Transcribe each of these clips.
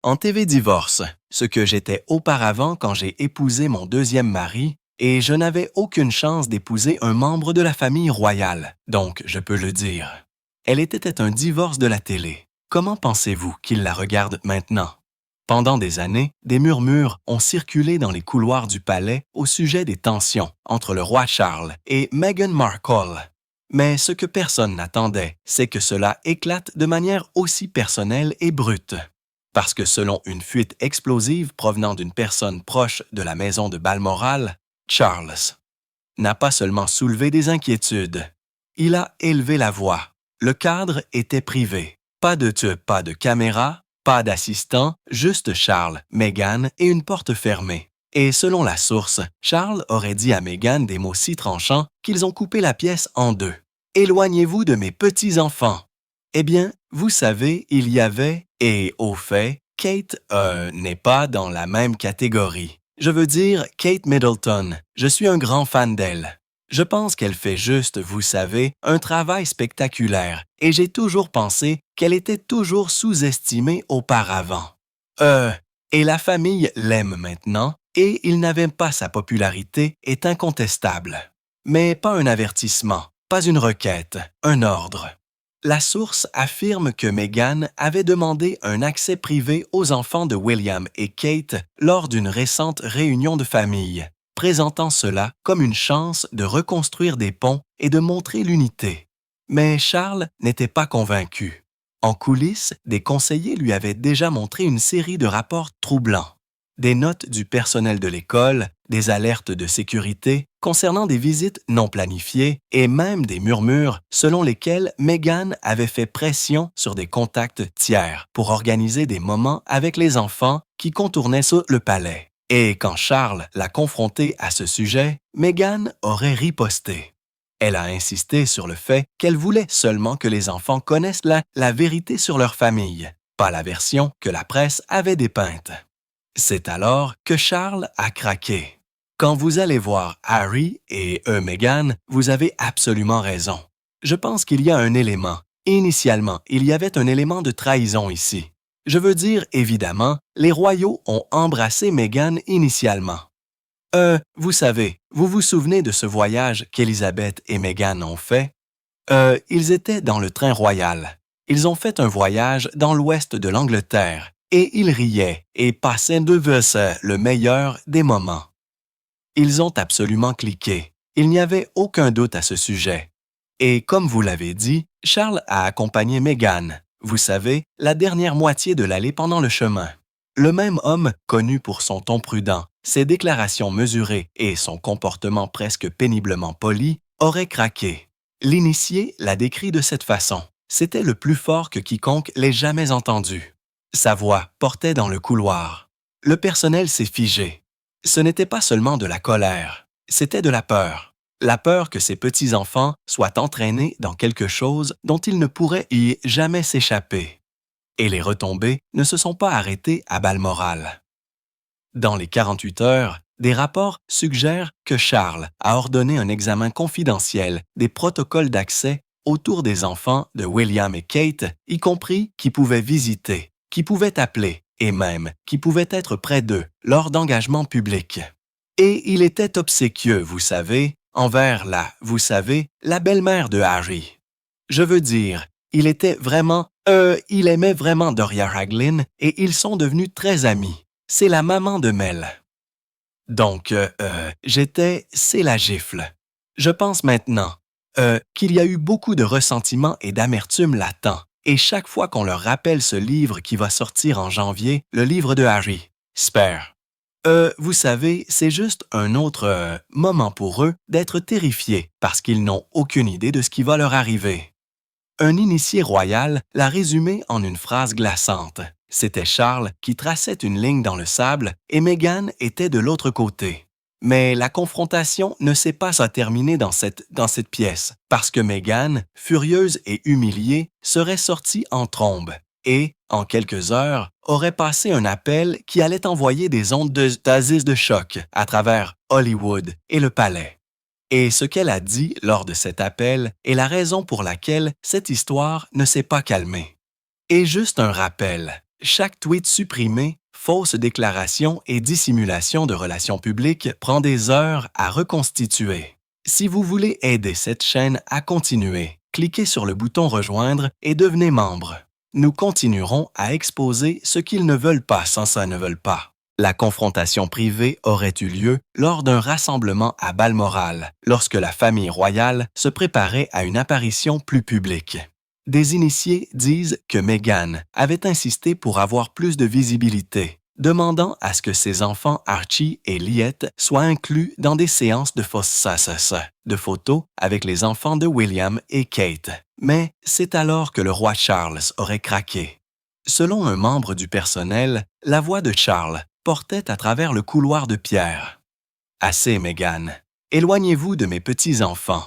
En TV Divorce, ce que j'étais auparavant quand j'ai épousé mon deuxième mari, et je n'avais aucune chance d'épouser un membre de la famille royale, donc je peux le dire. Elle était un divorce de la télé. Comment pensez-vous qu'il la regarde maintenant? Pendant des années, des murmures ont circulé dans les couloirs du palais au sujet des tensions entre le roi Charles et Meghan Markle. Mais ce que personne n'attendait, c'est que cela éclate de manière aussi personnelle et brute. Parce que selon une fuite explosive provenant d'une personne proche de la maison de Balmoral, Charles n'a pas seulement soulevé des inquiétudes, il a élevé la voix. Le cadre était privé. Pas de tube, pas de caméra, pas d'assistant, juste Charles, Meghan et une porte fermée. Et selon la source, Charles aurait dit à Meghan des mots si tranchants qu'ils ont coupé la pièce en deux. « Éloignez-vous de mes petits-enfants !» Eh bien, vous savez, il y avait, et au fait, Kate n'est pas dans la même catégorie. Je veux dire, Kate Middleton, je suis un grand fan d'elle. Je pense qu'elle fait juste, vous savez, un travail spectaculaire, et j'ai toujours pensé qu'elle était toujours sous-estimée auparavant. Et la famille l'aime maintenant, et il n'avait pas sa popularité est incontestable. Mais pas un avertissement, pas une requête, un ordre. La source affirme que Meghan avait demandé un accès privé aux enfants de William et Kate lors d'une récente réunion de famille, présentant cela comme une chance de reconstruire des ponts et de montrer l'unité. Mais Charles n'était pas convaincu. En coulisses, des conseillers lui avaient déjà montré une série de rapports troublants. Des notes du personnel de l'école, des alertes de sécurité concernant des visites non planifiées et même des murmures selon lesquels Meghan avait fait pression sur des contacts tiers pour organiser des moments avec les enfants qui contournaient le palais. Et quand Charles l'a confronté à ce sujet, Meghan aurait riposté. Elle a insisté sur le fait qu'elle voulait seulement que les enfants connaissent la vérité sur leur famille, pas la version que la presse avait dépeinte. C'est alors que Charles a craqué. Quand vous allez voir Harry et Meghan, vous avez absolument raison. Je pense qu'il y a un élément. Initialement, il y avait un élément de trahison ici. Je veux dire, évidemment, les royaux ont embrassé Meghan initialement. Vous savez, vous vous souvenez de ce voyage qu'Élisabeth et Meghan ont fait? Ils étaient dans le train royal. Ils ont fait un voyage dans l'ouest de l'Angleterre et ils riaient et passaient le meilleur des moments. Ils ont absolument cliqué. Il n'y avait aucun doute à ce sujet. Et comme vous l'avez dit, Charles a accompagné Meghan, vous savez, la dernière moitié de l'allée pendant le chemin. Le même homme, connu pour son ton prudent, ses déclarations mesurées et son comportement presque péniblement poli, aurait craqué. L'initié l'a décrit de cette façon. C'était le plus fort que quiconque l'ait jamais entendu. Sa voix portait dans le couloir. Le personnel s'est figé. Ce n'était pas seulement de la colère, c'était de la peur. La peur que ses petits-enfants soient entraînés dans quelque chose dont ils ne pourraient y jamais s'échapper. Et les retombées ne se sont pas arrêtées à Balmoral. Dans les 48 heures, des rapports suggèrent que Charles a ordonné un examen confidentiel des protocoles d'accès autour des enfants de William et Kate, y compris qui pouvaient visiter, qui pouvaient appeler et même qui pouvaient être près d'eux lors d'engagements publics. Et il était obséquieux, vous savez, envers la belle-mère de Harry. Je veux dire, il aimait vraiment Doria Raglan et ils sont devenus très amis. C'est la maman de Mel. Donc, c'est la gifle. Je pense maintenant qu'il y a eu beaucoup de ressentiment et d'amertume latent. Et chaque fois qu'on leur rappelle ce livre qui va sortir en janvier, le livre de Harry, Spare. Vous savez, c'est juste un autre moment pour eux d'être terrifiés parce qu'ils n'ont aucune idée de ce qui va leur arriver. Un initié royal l'a résumé en une phrase glaçante. C'était Charles qui traçait une ligne dans le sable et Meghan était de l'autre côté. Mais la confrontation ne s'est pas terminée dans cette pièce, parce que Meghan, furieuse et humiliée, serait sortie en trombe et, en quelques heures, aurait passé un appel qui allait envoyer des ondes d'asis de choc à travers Hollywood et le palais. Et ce qu'elle a dit lors de cet appel est la raison pour laquelle cette histoire ne s'est pas calmée. Et juste un rappel, Chaque tweet supprimé, fausse déclaration et dissimulation de relations publiques prend des heures à reconstituer. Si vous voulez aider cette chaîne à continuer, cliquez sur le bouton Rejoindre et devenez membre. Nous continuerons à exposer ce qu'ils ne veulent pas sans ça ne veulent pas. La confrontation privée aurait eu lieu lors d'un rassemblement à Balmoral, lorsque la famille royale se préparait à une apparition plus publique. Des initiés disent que Meghan avait insisté pour avoir plus de visibilité, demandant à ce que ses enfants Archie et Liette soient inclus dans des séances de de photos avec les enfants de William et Kate. Mais c'est alors que le roi Charles aurait craqué. Selon un membre du personnel, la voix de Charles portait à travers le couloir de pierre. « Assez, Meghan. Éloignez-vous de mes petits-enfants. »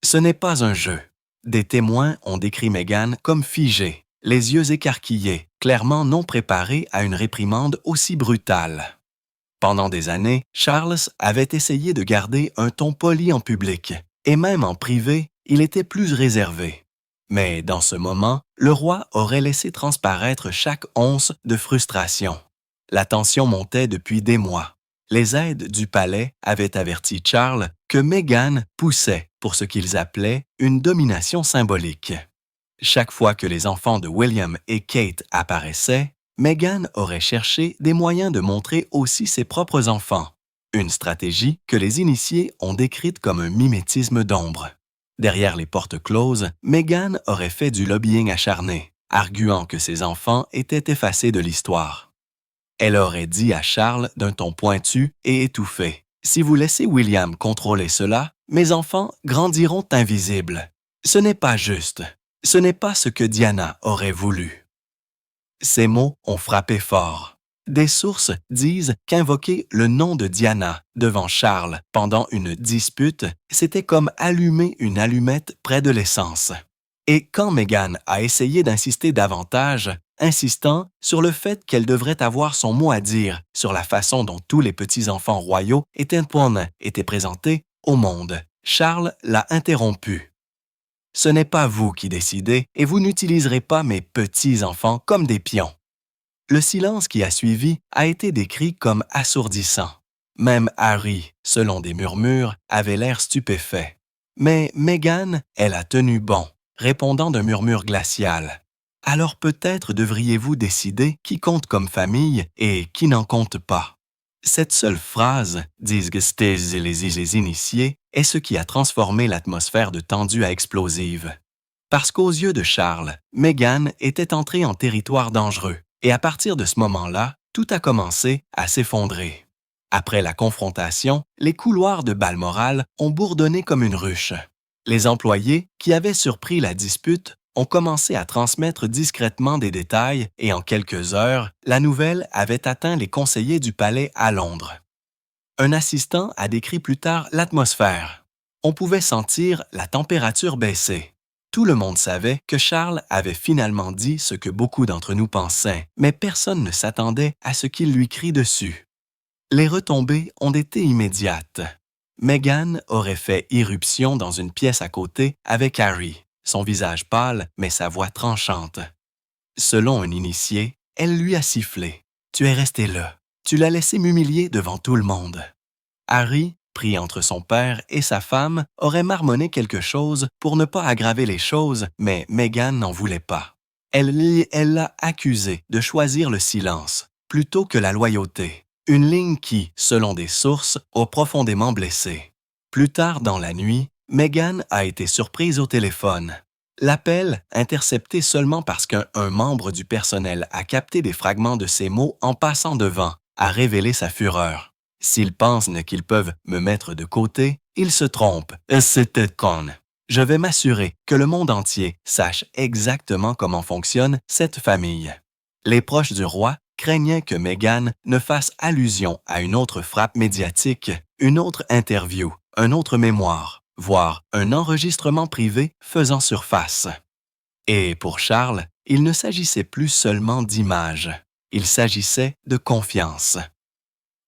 Ce n'est pas un jeu. Des témoins ont décrit Meghan comme figée, les yeux écarquillés, clairement non préparée à une réprimande aussi brutale. Pendant des années, Charles avait essayé de garder un ton poli en public, et même en privé, il était plus réservé. Mais dans ce moment, le roi aurait laissé transparaître chaque once de frustration. La tension montait depuis des mois. Les aides du palais avaient averti Charles que Meghan poussait pour ce qu'ils appelaient une domination symbolique. Chaque fois que les enfants de William et Kate apparaissaient, Meghan aurait cherché des moyens de montrer aussi ses propres enfants, une stratégie que les initiés ont décrite comme un mimétisme d'ombre. Derrière les portes closes, Meghan aurait fait du lobbying acharné, arguant que ses enfants étaient effacés de l'histoire. Elle aurait dit à Charles d'un ton pointu et étouffé, « Si vous laissez William contrôler cela, mes enfants grandiront invisibles. Ce n'est pas juste. Ce n'est pas ce que Diana aurait voulu. » Ces mots ont frappé fort. Des sources disent qu'invoquer le nom de Diana devant Charles pendant une dispute, c'était comme allumer une allumette près de l'essence. Et quand Meghan a essayé d'insister davantage, insistant sur le fait qu'elle devrait avoir son mot à dire sur la façon dont tous les petits-enfants royaux étaient présentés au monde, Charles l'a interrompu. « Ce n'est pas vous qui décidez et vous n'utiliserez pas mes petits-enfants comme des pions. » Le silence qui a suivi a été décrit comme assourdissant. Même Harry, selon des murmures, avait l'air stupéfait. Mais Meghan, elle a tenu bon, répondant d'un murmure glacial. « Alors peut-être devriez-vous décider qui compte comme famille et qui n'en compte pas. » Cette seule phrase, disent les initiés, est ce qui a transformé l'atmosphère de tendue à explosive. Parce qu'aux yeux de Charles, Meghan était entrée en territoire dangereux, et à partir de ce moment-là, tout a commencé à s'effondrer. Après la confrontation, les couloirs de Balmoral ont bourdonné comme une ruche. Les employés, qui avaient surpris la dispute, ont commencé à transmettre discrètement des détails et en quelques heures, la nouvelle avait atteint les conseillers du palais à Londres. Un assistant a décrit plus tard l'atmosphère. On pouvait sentir la température baisser. Tout le monde savait que Charles avait finalement dit ce que beaucoup d'entre nous pensaient, mais personne ne s'attendait à ce qu'il lui crie dessus. Les retombées ont été immédiates. Meghan aurait fait irruption dans une pièce à côté avec Harry, son visage pâle mais sa voix tranchante. Selon un initié, elle lui a sifflé. « Tu es resté là. Tu l'as laissé m'humilier devant tout le monde. » Harry, pris entre son père et sa femme, aurait marmonné quelque chose pour ne pas aggraver les choses, mais Meghan n'en voulait pas. Elle l'a accusé de choisir le silence plutôt que la loyauté, une ligne qui, selon des sources, a profondément blessé. Plus tard dans la nuit, Meghan a été surprise au téléphone. L'appel, intercepté seulement parce qu'un membre du personnel a capté des fragments de ses mots en passant devant, a révélé sa fureur. S'ils pensent qu'ils peuvent me mettre de côté, ils se trompent. C'était con. Je vais m'assurer que le monde entier sache exactement comment fonctionne cette famille. Les proches du roi craignaient que Meghan ne fasse allusion à une autre frappe médiatique, une autre interview, un autre mémoire, voire un enregistrement privé faisant surface. Et pour Charles, il ne s'agissait plus seulement d'images, il s'agissait de confiance.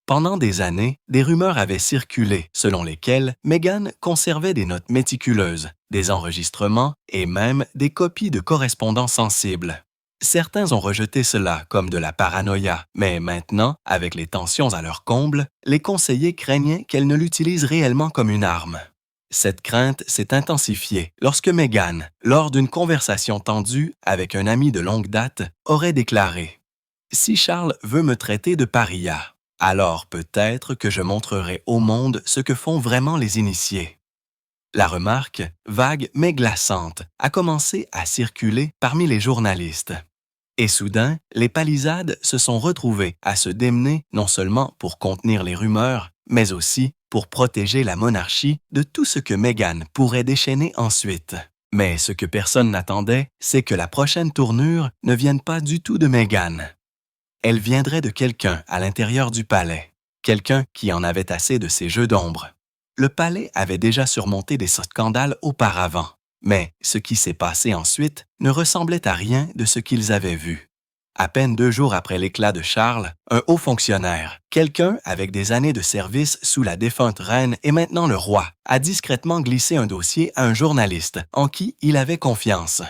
Pendant des années, des rumeurs avaient circulé selon lesquelles Meghan conservait des notes méticuleuses, des enregistrements et même des copies de correspondances sensibles. Certains ont rejeté cela comme de la paranoïa, mais maintenant, avec les tensions à leur comble, les conseillers craignaient qu'elle ne l'utilise réellement comme une arme. Cette crainte s'est intensifiée lorsque Meghan, lors d'une conversation tendue avec un ami de longue date, aurait déclaré « Si Charles veut me traiter de paria, alors peut-être que je montrerai au monde ce que font vraiment les initiés. » La remarque, vague mais glaçante, a commencé à circuler parmi les journalistes. Et soudain, les palisades se sont retrouvées à se démener non seulement pour contenir les rumeurs, mais aussi pour protéger la monarchie de tout ce que Meghan pourrait déchaîner ensuite. Mais ce que personne n'attendait, c'est que la prochaine tournure ne vienne pas du tout de Meghan. Elle viendrait de quelqu'un à l'intérieur du palais, quelqu'un qui en avait assez de ces jeux d'ombre. Le palais avait déjà surmonté des scandales auparavant, mais ce qui s'est passé ensuite ne ressemblait à rien de ce qu'ils avaient vu. À peine 2 jours après l'éclat de Charles, un haut fonctionnaire, quelqu'un avec des années de service sous la défunte reine et maintenant le roi, a discrètement glissé un dossier à un journaliste en qui il avait confiance.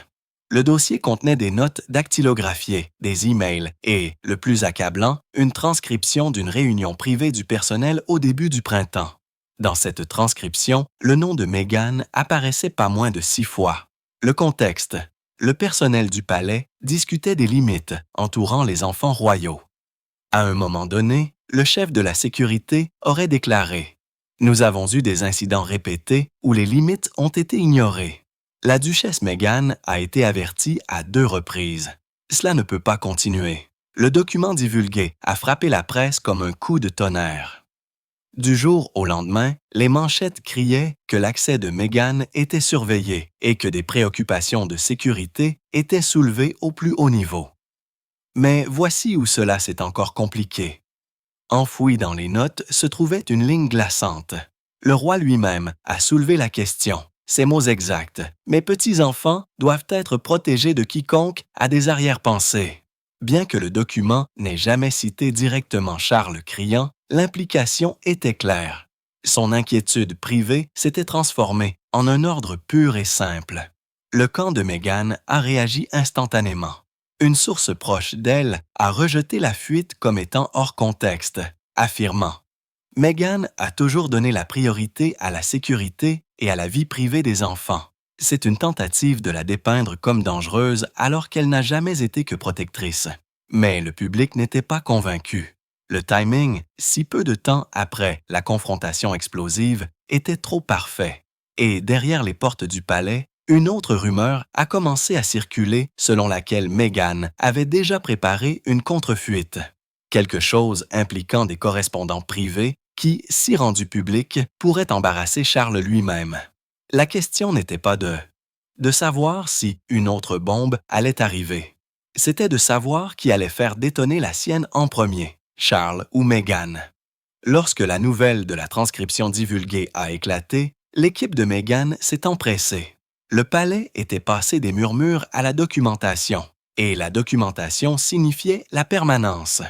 Le dossier contenait des notes dactylographiées, des emails et, le plus accablant, une transcription d'une réunion privée du personnel au début du printemps. Dans cette transcription, le nom de Meghan apparaissait pas moins de 6 fois. Le contexte. Le personnel du palais discutait des limites entourant les enfants royaux. À un moment donné, le chef de la sécurité aurait déclaré « Nous avons eu des incidents répétés où les limites ont été ignorées. La duchesse Meghan a été avertie à 2 reprises. Cela ne peut pas continuer. » Le document divulgué a frappé la presse comme un coup de tonnerre. Du jour au lendemain, les manchettes criaient que l'accès de Meghan était surveillé et que des préoccupations de sécurité étaient soulevées au plus haut niveau. Mais voici où cela s'est encore compliqué. Enfouie dans les notes se trouvait une ligne glaçante. Le roi lui-même a soulevé la question. Ces mots exacts. « Mes petits-enfants doivent être protégés de quiconque a des arrière-pensées. » Bien que le document n'ait jamais cité directement Charles criant, l'implication était claire. Son inquiétude privée s'était transformée en un ordre pur et simple. Le camp de Meghan a réagi instantanément. Une source proche d'elle a rejeté la fuite comme étant hors contexte, affirmant « Meghan a toujours donné la priorité à la sécurité et à la vie privée des enfants. C'est une tentative de la dépeindre comme dangereuse alors qu'elle n'a jamais été que protectrice. » Mais le public n'était pas convaincu. Le timing, si peu de temps après la confrontation explosive, était trop parfait. Et derrière les portes du palais, une autre rumeur a commencé à circuler selon laquelle Meghan avait déjà préparé une contre-fuite. Quelque chose impliquant des correspondants privés qui, si rendus publics, pourrait embarrasser Charles lui-même. La question n'était pas de savoir si une autre bombe allait arriver. C'était de savoir qui allait faire détonner la sienne en premier, Charles ou Meghan. Lorsque la nouvelle de la transcription divulguée a éclaté, l'équipe de Meghan s'est empressée. Le palais était passé des murmures à la documentation, et la documentation signifiait la permanence.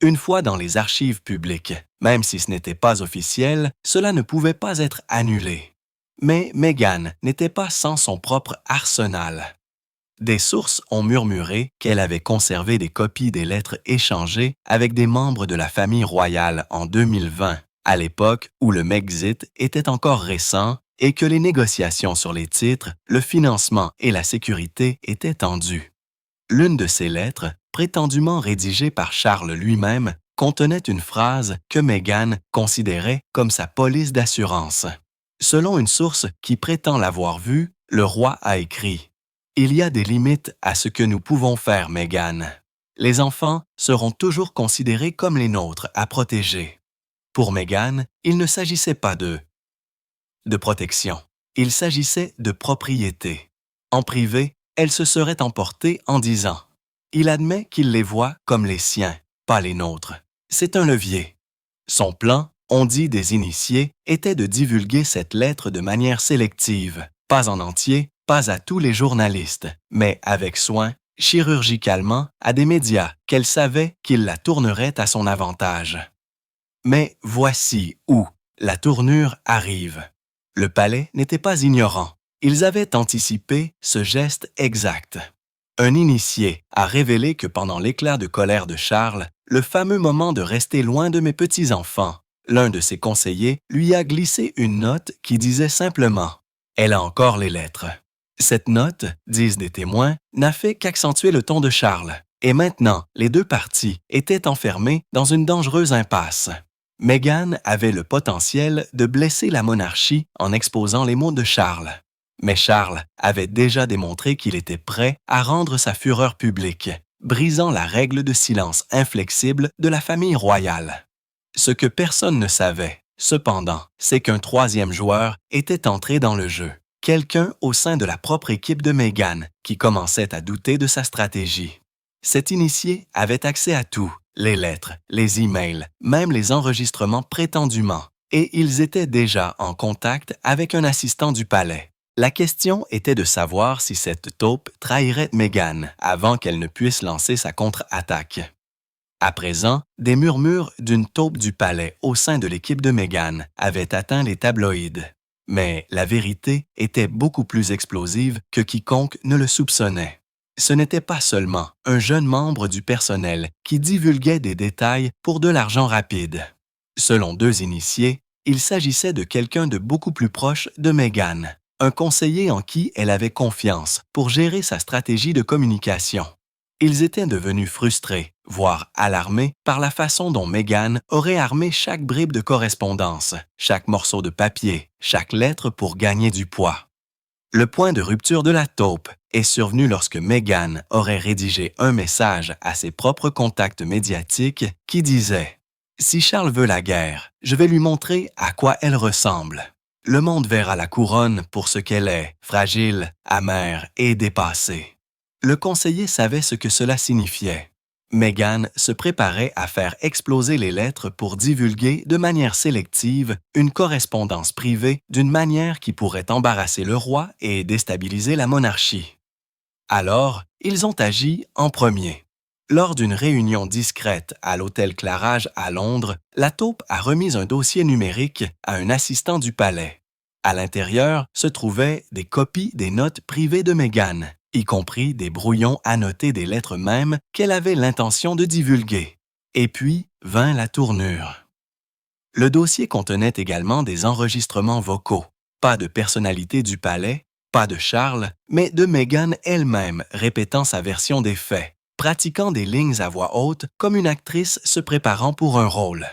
Une fois dans les archives publiques, même si ce n'était pas officiel, cela ne pouvait pas être annulé. Mais Meghan n'était pas sans son propre arsenal. Des sources ont murmuré qu'elle avait conservé des copies des lettres échangées avec des membres de la famille royale en 2020, à l'époque où le Megxit était encore récent et que les négociations sur les titres, le financement et la sécurité étaient tendues. L'une de ces lettres, prétendument rédigée par Charles lui-même, contenait une phrase que Meghan considérait comme sa police d'assurance. Selon une source qui prétend l'avoir vue, le roi a écrit « Il y a des limites à ce que nous pouvons faire, Meghan. Les enfants seront toujours considérés comme les nôtres à protéger. » Pour Meghan, il ne s'agissait pas de protection. Il s'agissait de propriété. En privé, elle se serait emportée en disant « Il admet qu'il les voit comme les siens, pas les nôtres. C'est un levier. » Son plan, on dit des initiés, était de divulguer cette lettre de manière sélective, pas en entier, pas à tous les journalistes, mais avec soin, chirurgicalement, à des médias qu'elle savait qu'ils la tourneraient à son avantage. Mais voici où la tournure arrive. Le palais n'était pas ignorant. Ils avaient anticipé ce geste exact. Un initié a révélé que pendant l'éclat de colère de Charles, le fameux moment de rester loin de mes petits-enfants, l'un de ses conseillers lui a glissé une note qui disait simplement « Elle a encore les lettres ». Cette note, disent des témoins, n'a fait qu'accentuer le ton de Charles. Et maintenant, les deux parties étaient enfermées dans une dangereuse impasse. Meghan avait le potentiel de blesser la monarchie en exposant les mots de Charles. Mais Charles avait déjà démontré qu'il était prêt à rendre sa fureur publique, brisant la règle de silence inflexible de la famille royale. Ce que personne ne savait, cependant, c'est qu'un troisième joueur était entré dans le jeu. Quelqu'un au sein de la propre équipe de Meghan qui commençait à douter de sa stratégie. Cet initié avait accès à tout, les lettres, les emails, même les enregistrements prétendument, et ils étaient déjà en contact avec un assistant du palais. La question était de savoir si cette taupe trahirait Meghan avant qu'elle ne puisse lancer sa contre-attaque. À présent, des murmures d'une taupe du palais au sein de l'équipe de Meghan avaient atteint les tabloïds. Mais la vérité était beaucoup plus explosive que quiconque ne le soupçonnait. Ce n'était pas seulement un jeune membre du personnel qui divulguait des détails pour de l'argent rapide. Selon deux initiés, il s'agissait de quelqu'un de beaucoup plus proche de Meghan, un conseiller en qui elle avait confiance pour gérer sa stratégie de communication. Ils étaient devenus frustrés, voire alarmés par la façon dont Meghan aurait armé chaque bribe de correspondance, chaque morceau de papier, chaque lettre pour gagner du poids. Le point de rupture de la taupe est survenu lorsque Meghan aurait rédigé un message à ses propres contacts médiatiques qui disait « Si Charles veut la guerre, je vais lui montrer à quoi elle ressemble. Le monde verra la couronne pour ce qu'elle est, fragile, amère et dépassée. » Le conseiller savait ce que cela signifiait. Meghan se préparait à faire exploser les lettres pour divulguer de manière sélective une correspondance privée d'une manière qui pourrait embarrasser le roi et déstabiliser la monarchie. Alors, ils ont agi en premier. Lors d'une réunion discrète à l'hôtel Claridge à Londres, la taupe a remis un dossier numérique à un assistant du palais. À l'intérieur se trouvaient des copies des notes privées de Meghan, y compris des brouillons annotés des lettres mêmes qu'elle avait l'intention de divulguer. Et puis vint la tournure. Le dossier contenait également des enregistrements vocaux, pas de personnalité du palais, pas de Charles, mais de Meghan elle-même répétant sa version des faits, pratiquant des lignes à voix haute comme une actrice se préparant pour un rôle.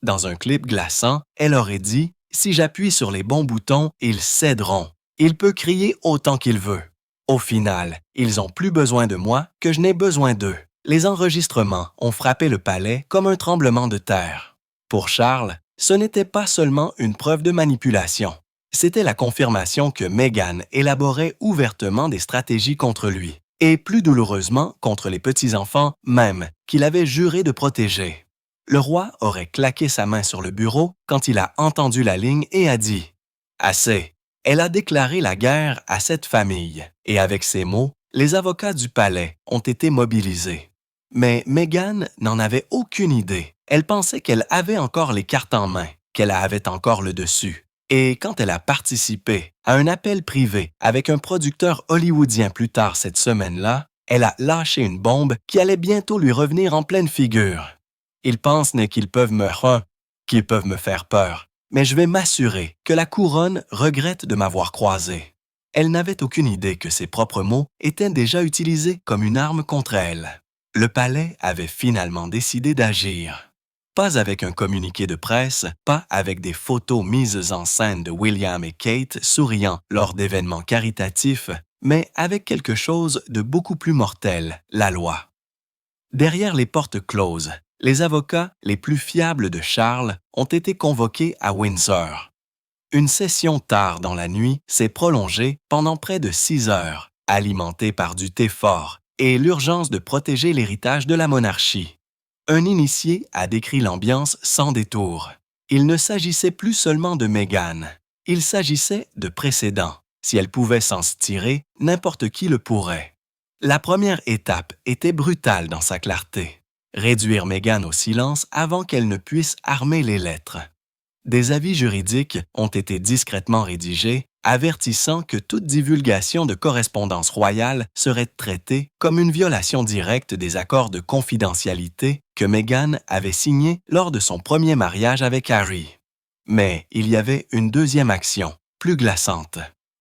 Dans un clip glaçant, elle aurait dit « Si j'appuie sur les bons boutons, ils céderont. Il peut crier autant qu'il veut. Au final, ils ont plus besoin de moi que je n'ai besoin d'eux. » Les enregistrements ont frappé le palais comme un tremblement de terre. Pour Charles, ce n'était pas seulement une preuve de manipulation. C'était la confirmation que Meghan élaborait ouvertement des stratégies contre lui, et plus douloureusement contre les petits-enfants même qu'il avait juré de protéger. Le roi aurait claqué sa main sur le bureau quand il a entendu la ligne et a dit « Assez ». Elle a déclaré la guerre à cette famille, et avec ces mots, les avocats du palais ont été mobilisés. Mais Meghan n'en avait aucune idée. Elle pensait qu'elle avait encore les cartes en main, qu'elle avait encore le dessus. Et quand elle a participé à un appel privé avec un producteur hollywoodien plus tard cette semaine-là, elle a lâché une bombe qui allait bientôt lui revenir en pleine figure. Ils pensent qu'ils peuvent me faire peur. Mais je vais m'assurer que la couronne regrette de m'avoir croisé. Elle n'avait aucune idée que ses propres mots étaient déjà utilisés comme une arme contre elle. Le palais avait finalement décidé d'agir. Pas avec un communiqué de presse, pas avec des photos mises en scène de William et Kate souriant lors d'événements caritatifs, mais avec quelque chose de beaucoup plus mortel, la loi. Derrière les portes closes, les avocats les plus fiables de Charles ont été convoqués à Windsor. Une session tard dans la nuit s'est prolongée pendant près de 6 heures, alimentée par du thé fort et l'urgence de protéger l'héritage de la monarchie. Un initié a décrit l'ambiance sans détour. Il ne s'agissait plus seulement de Meghan, il s'agissait de précédents. Si elle pouvait s'en tirer, n'importe qui le pourrait. La première étape était brutale dans sa clarté. Réduire Meghan au silence avant qu'elle ne puisse armer les lettres. Des avis juridiques ont été discrètement rédigés avertissant que toute divulgation de correspondance royale serait traitée comme une violation directe des accords de confidentialité que Meghan avait signés lors de son premier mariage avec Harry. Mais il y avait une deuxième action, plus glaçante.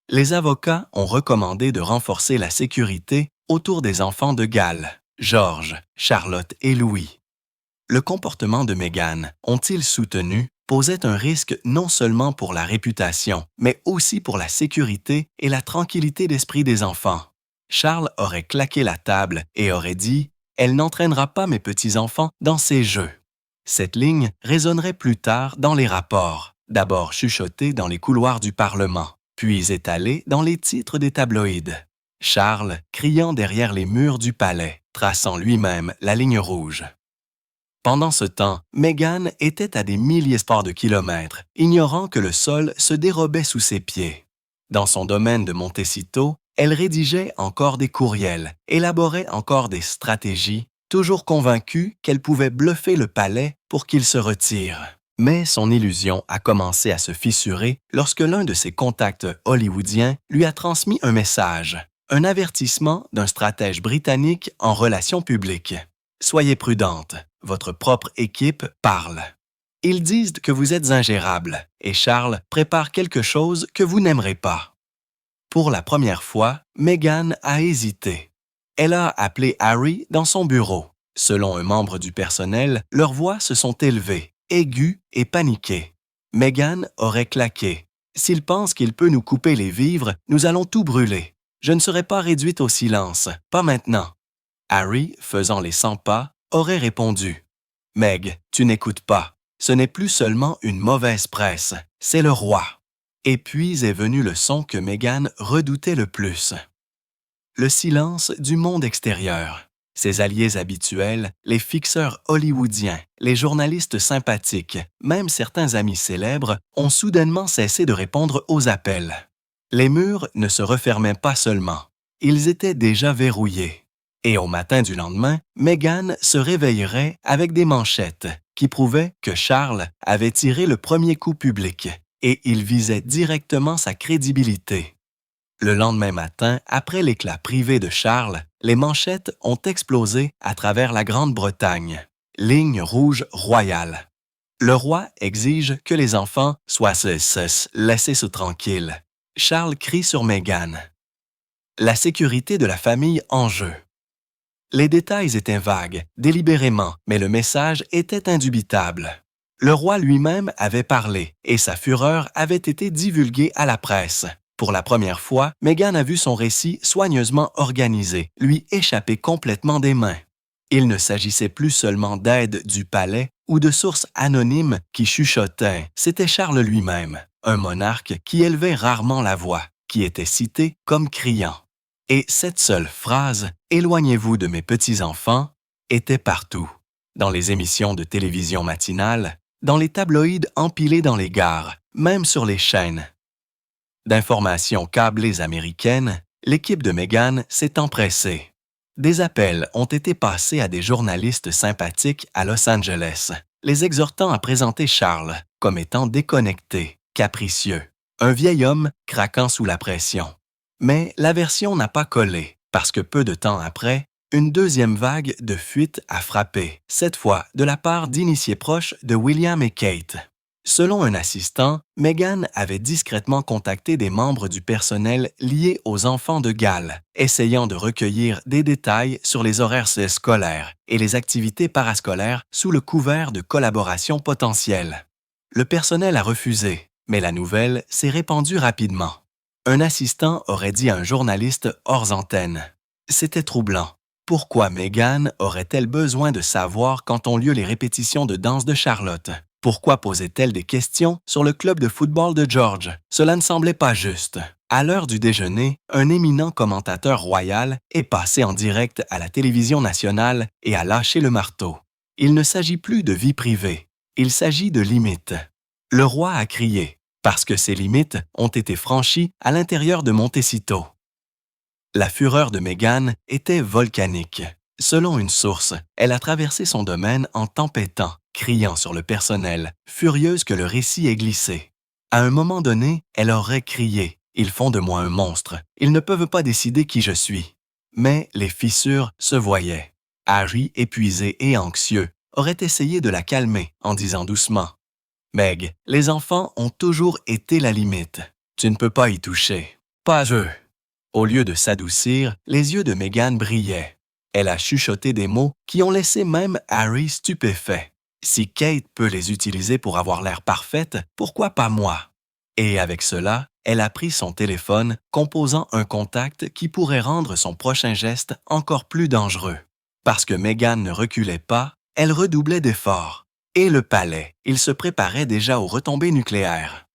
Les avocats ont recommandé de renforcer la sécurité autour des enfants de Galles, George, Charlotte et Louis. Le comportement de Meghan, ont-ils soutenu, posait un risque non seulement pour la réputation, mais aussi pour la sécurité et la tranquillité d'esprit des enfants. Charles aurait claqué la table et aurait dit « Elle n'entraînera pas mes petits-enfants dans ses jeux ». Cette ligne résonnerait plus tard dans les rapports, d'abord chuchotée dans les couloirs du Parlement, puis étalée dans les titres des tabloïds. Charles criant derrière les murs du palais, traçant lui-même la ligne rouge. Pendant ce temps, Meghan était à des milliers de kilomètres, ignorant que le sol se dérobait sous ses pieds. Dans son domaine de Montecito, elle rédigeait encore des courriels, élaborait encore des stratégies, toujours convaincue qu'elle pouvait bluffer le palais pour qu'il se retire. Mais son illusion a commencé à se fissurer lorsque l'un de ses contacts hollywoodiens lui a transmis un message, un avertissement d'un stratège britannique en relations publiques. Soyez prudente, votre propre équipe parle. Ils disent que vous êtes ingérable et Charles prépare quelque chose que vous n'aimerez pas. Pour la première fois, Meghan a hésité. Elle a appelé Harry dans son bureau. Selon un membre du personnel, leurs voix se sont élevées, aiguës et paniquées. Meghan aurait claqué. « S'il pense qu'il peut nous couper les vivres, nous allons tout brûler. Je ne serai pas réduite au silence, pas maintenant. » Harry, faisant les 100 pas, aurait répondu « Meg, tu n'écoutes pas. Ce n'est plus seulement une mauvaise presse, c'est le roi. » Et puis est venu le son que Meghan redoutait le plus. Le silence du monde extérieur. Ses alliés habituels, les fixeurs hollywoodiens, les journalistes sympathiques, même certains amis célèbres, ont soudainement cessé de répondre aux appels. Les murs ne se refermaient pas seulement, ils étaient déjà verrouillés. Et au matin du lendemain, Meghan se réveillerait avec des manchettes qui prouvaient que Charles avait tiré le premier coup public et il visait directement sa crédibilité. Le lendemain matin, après l'éclat privé de Charles, les manchettes ont explosé à travers la Grande-Bretagne. Ligne rouge royale. Le roi exige que les enfants soient laissés tranquilles. Charles crie sur Meghan. La sécurité de la famille en jeu. Les détails étaient vagues, délibérément, mais le message était indubitable. Le roi lui-même avait parlé et sa fureur avait été divulguée à la presse. Pour la première fois, Meghan a vu son récit soigneusement organisé, lui échapper complètement des mains. Il ne s'agissait plus seulement d'aide du palais ou de sources anonymes qui chuchotaient, c'était Charles lui-même, un monarque qui élevait rarement la voix, qui était cité comme criant. Et cette seule phrase « Éloignez-vous de mes petits-enfants » était partout. Dans les émissions de télévision matinales, dans les tabloïds empilés dans les gares, même sur les chaînes. D'informations câblées américaines, l'équipe de Meghan s'est empressée. Des appels ont été passés à des journalistes sympathiques à Los Angeles, les exhortant à présenter Charles comme étant déconnecté, capricieux, un vieil homme craquant sous la pression. Mais la version n'a pas collé, parce que peu de temps après, une deuxième vague de fuites a frappé, cette fois de la part d'initiés proches de William et Kate. Selon un assistant, Meghan avait discrètement contacté des membres du personnel liés aux enfants de Galles, essayant de recueillir des détails sur les horaires scolaires et les activités parascolaires sous le couvert de collaboration potentielle. Le personnel a refusé, mais la nouvelle s'est répandue rapidement. Un assistant aurait dit à un journaliste hors antenne. C'était troublant. Pourquoi Meghan aurait-elle besoin de savoir quand ont lieu les répétitions de danse de Charlotte? Pourquoi posait-elle des questions sur le club de football de George? Cela ne semblait pas juste. À l'heure du déjeuner, un éminent commentateur royal est passé en direct à la télévision nationale et a lâché le marteau. Il ne s'agit plus de vie privée, il s'agit de limites. Le roi a crié, parce que ces limites ont été franchies à l'intérieur de Montecito. La fureur de Meghan était volcanique. Selon une source, elle a traversé son domaine en tempêtant, criant sur le personnel, furieuse que le récit ait glissé. À un moment donné, elle aurait crié Ils font de moi un monstre. Ils ne peuvent pas décider qui je suis. » Mais les fissures se voyaient. Harry, épuisé et anxieux, aurait essayé de la calmer en disant doucement « Meg, les enfants ont toujours été la limite. Tu ne peux pas y toucher. Pas eux. » Au lieu de s'adoucir, les yeux de Meghan brillaient. Elle a chuchoté des mots qui ont laissé même Harry stupéfait. Si Kate peut les utiliser pour avoir l'air parfaite, pourquoi pas moi? Et avec cela, elle a pris son téléphone, composant un contact qui pourrait rendre son prochain geste encore plus dangereux. Parce que Meghan ne reculait pas, elle redoublait d'efforts. Et le palais, il se préparait déjà aux retombées nucléaires.